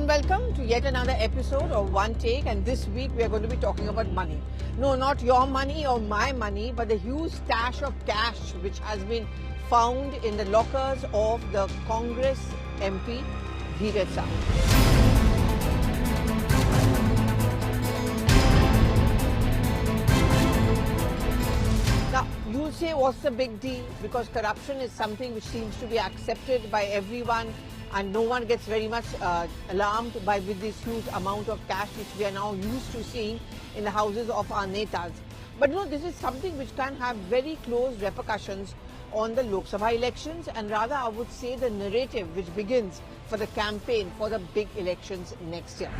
and welcome to yet another episode of One Take, and this week we are going to be talking about money. No, not your money or my money, but the huge stash of cash which has been found in the lockers of the Congress MP Dhiraj Sahu. Now, you'll say, what's the big deal? Because corruption is something which seems to be accepted by everyone, and no one gets very much alarmed with this huge amount of cash which we are now used to seeing in the houses of our netas. But no, this is something which can have very close repercussions on the Lok Sabha elections, and rather I would say the narrative which begins for the campaign for the big elections next year.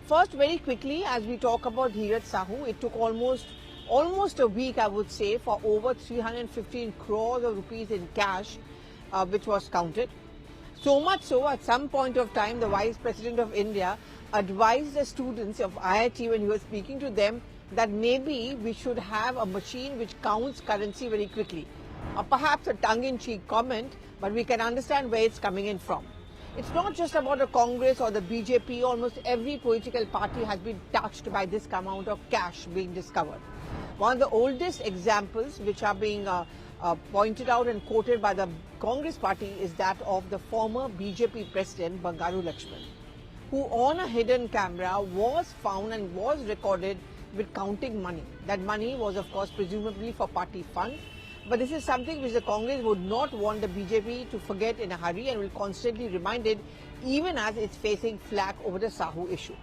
First, very quickly, as we talk about Dhiraj Sahu, it took almost a week, I would say, for over 315 crores of rupees in cash, which was counted. So much so, at some point of time, the Vice President of India advised the students of IIT when he was speaking to them that maybe we should have a machine which counts currency very quickly. Perhaps a tongue-in-cheek comment, but we can understand where it's coming in from. It's not just about the Congress or the BJP. Almost every political party has been touched by this amount of cash being discovered. One of the oldest examples which are being pointed out and quoted by the Congress party is that of the former BJP president Bangaru Lakshman, who on a hidden camera was found and was recorded with counting money. That money was, of course, presumably for party funds. But this is something which the Congress would not want the BJP to forget in a hurry, and will constantly remind it even as it's facing flack over the Sahu issue.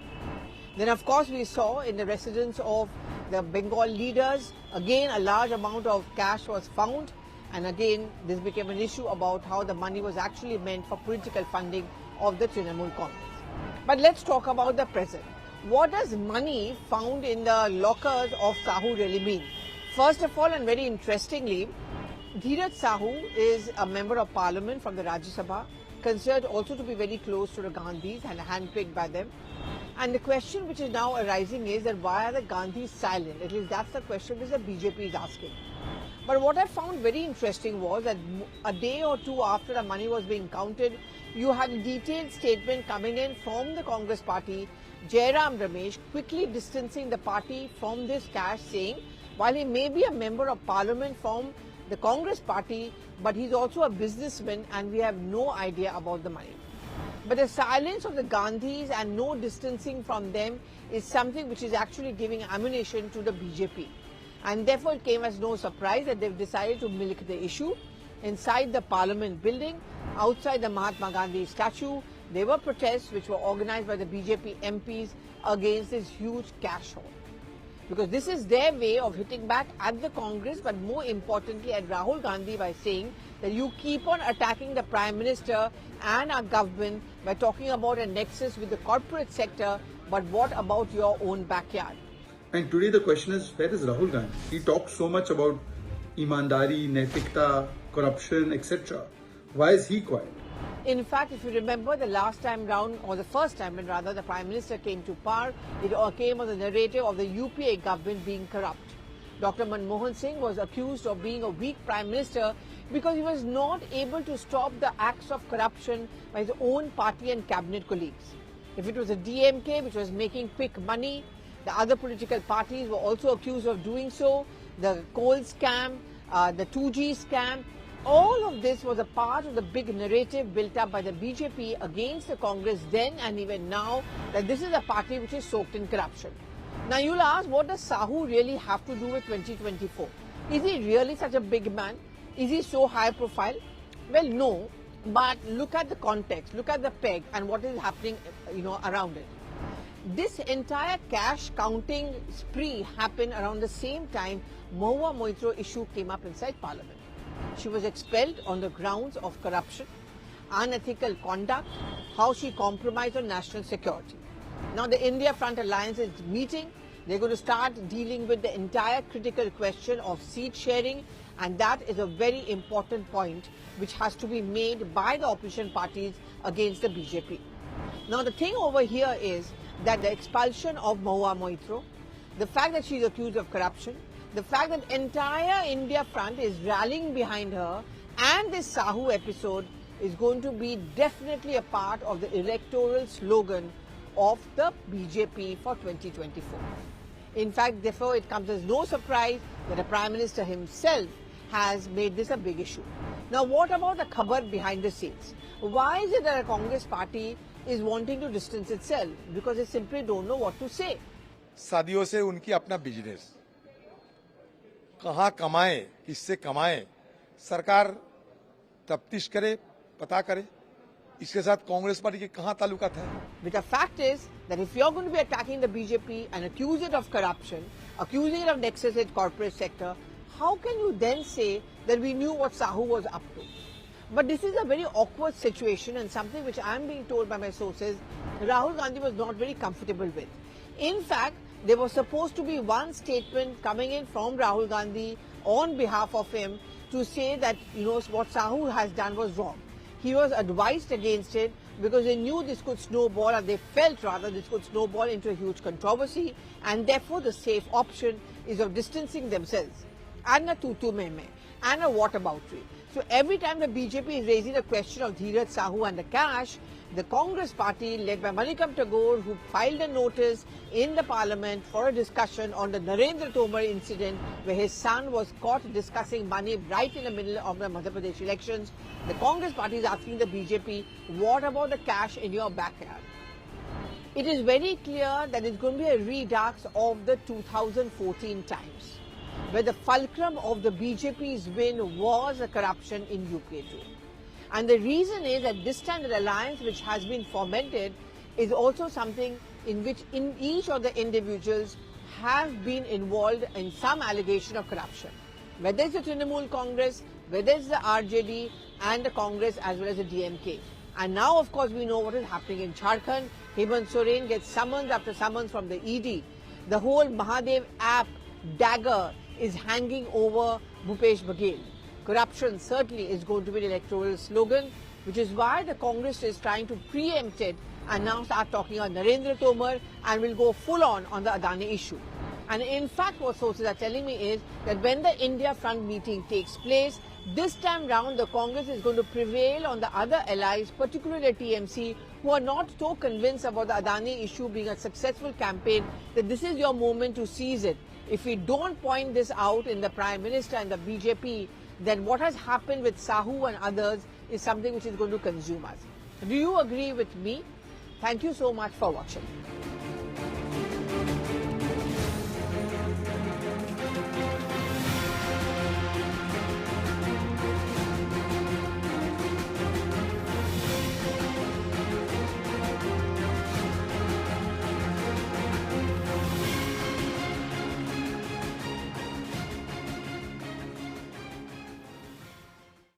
Then, of course, we saw in the residence of the Bengal leaders, again a large amount of cash was found, and again this became an issue about how the money was actually meant for political funding of the Trinamool Congress. But let's talk about the present. What does money found in the lockers of Sahu really mean? First of all, and very interestingly, Dhiraj Sahu is a member of parliament from the Rajya Sabha, considered also to be very close to the Gandhis and handpicked by them. And the question which is now arising is that why are the Gandhis silent? At least that's the question which the BJP is asking. But what I found very interesting was that a day or two after the money was being counted, you had a detailed statement coming in from the Congress party, Jairam Ramesh, quickly distancing the party from this cash, saying, while he may be a member of parliament from the Congress party, but he's also a businessman and we have no idea about the money. But the silence of the Gandhis and no distancing from them is something which is actually giving ammunition to the BJP. And therefore it came as no surprise that they've decided to milk the issue. Inside the parliament building, outside the Mahatma Gandhi statue, there were protests which were organized by the BJP MPs against this huge cash haul. Because this is their way of hitting back at the Congress, but more importantly at Rahul Gandhi, by saying that you keep on attacking the Prime Minister and our government by talking about a nexus with the corporate sector, but what about your own backyard? And today the question is, where is Rahul Gandhi? He talks so much about imandari, naitikta, corruption, etc. Why is he quiet? In fact, if you remember the last time round, or the first time when rather the Prime Minister came to power, it all came on the narrative of the UPA government being corrupt. Dr. Manmohan Singh was accused of being a weak Prime Minister because he was not able to stop the acts of corruption by his own party and cabinet colleagues. If it was a DMK which was making quick money, the other political parties were also accused of doing so. The coal scam, the 2G scam, all of this was a part of the big narrative built up by the BJP against the Congress then and even now, that this is a party which is soaked in corruption. Now you'll ask, what does Sahu really have to do with 2024? Is he really such a big man? Is he so high profile? Well, no, but look at the context, look at the peg and what is happening, around it. This entire cash counting spree happened around the same time Mahua Moitro issue came up inside Parliament. She was expelled on the grounds of corruption, unethical conduct, how she compromised on national security. Now the India Front Alliance is meeting. They're going to start dealing with the entire critical question of seat sharing And that is a very important point which has to be made by the opposition parties against the BJP. Now the thing over here is that the expulsion of Mahua Moitro, the fact that she is accused of corruption, the fact that entire India front is rallying behind her, and this Sahu episode is going to be definitely a part of the electoral slogan of the BJP for 2024. In fact, therefore, it comes as no surprise that the Prime Minister himself has made this a big issue. Now, what about the khabar behind the scenes? Why is it that a Congress party is wanting to distance itself? Because they simply don't know what to say. सदियों से उनकी अपना business, कहाँ कमाए, किससे कमाए, सरकार तफ्तीश करे, पता करे. इसके साथ कांग्रेस पार्टी के कहाँ ताल्लुकात है? But the fact is that if you're going to be attacking the BJP and accuse it of corruption, accusing it of nexus in corporate sector, how can you then say that we knew what Sahu was up to? But this is a very awkward situation and something which I am being told by my sources Rahul Gandhi was not very comfortable with. In fact, there was supposed to be one statement coming in from Rahul Gandhi on behalf of him to say that, what Sahu has done was wrong. He was advised against it because they knew this could snowball, or they felt rather this could snowball into a huge controversy, and therefore the safe option is of distancing themselves and a tutu meme and a whataboutery. So every time the BJP is raising the question of Dhiraj Sahu and the cash, the Congress party led by Manikam Tagore, who filed a notice in the parliament for a discussion on the Narendra Tomar incident where his son was caught discussing money right in the middle of the Madhya Pradesh elections. The Congress party is asking the BJP, what about the cash in your backyard? It is very clear that it's going to be a redux of the 2014 times, where the fulcrum of the BJP's win was a corruption in UP2. And the reason is that this time the alliance which has been fomented is also something in which each of the individuals have been involved in some allegation of corruption. Whether it's the Trinamool Congress, whether it's the RJD and the Congress as well as the DMK. And now of course we know what is happening in Jharkhand. Hemant Soren gets summons after summons from the ED. The whole Mahadev app dagger is hanging over Bhupesh Baghel. Corruption certainly is going to be the electoral slogan, which is why the Congress is trying to preempt it and now start talking on Narendra Tomar and will go full on the Adani issue. And in fact, what sources are telling me is that when the India Front meeting takes place, this time round the Congress is going to prevail on the other allies, particularly TMC, who are not so convinced about the Adani issue being a successful campaign, that this is your moment to seize it. If we don't point this out in the Prime Minister and the BJP, then what has happened with Sahu and others is something which is going to consume us. Do you agree with me? Thank you so much for watching.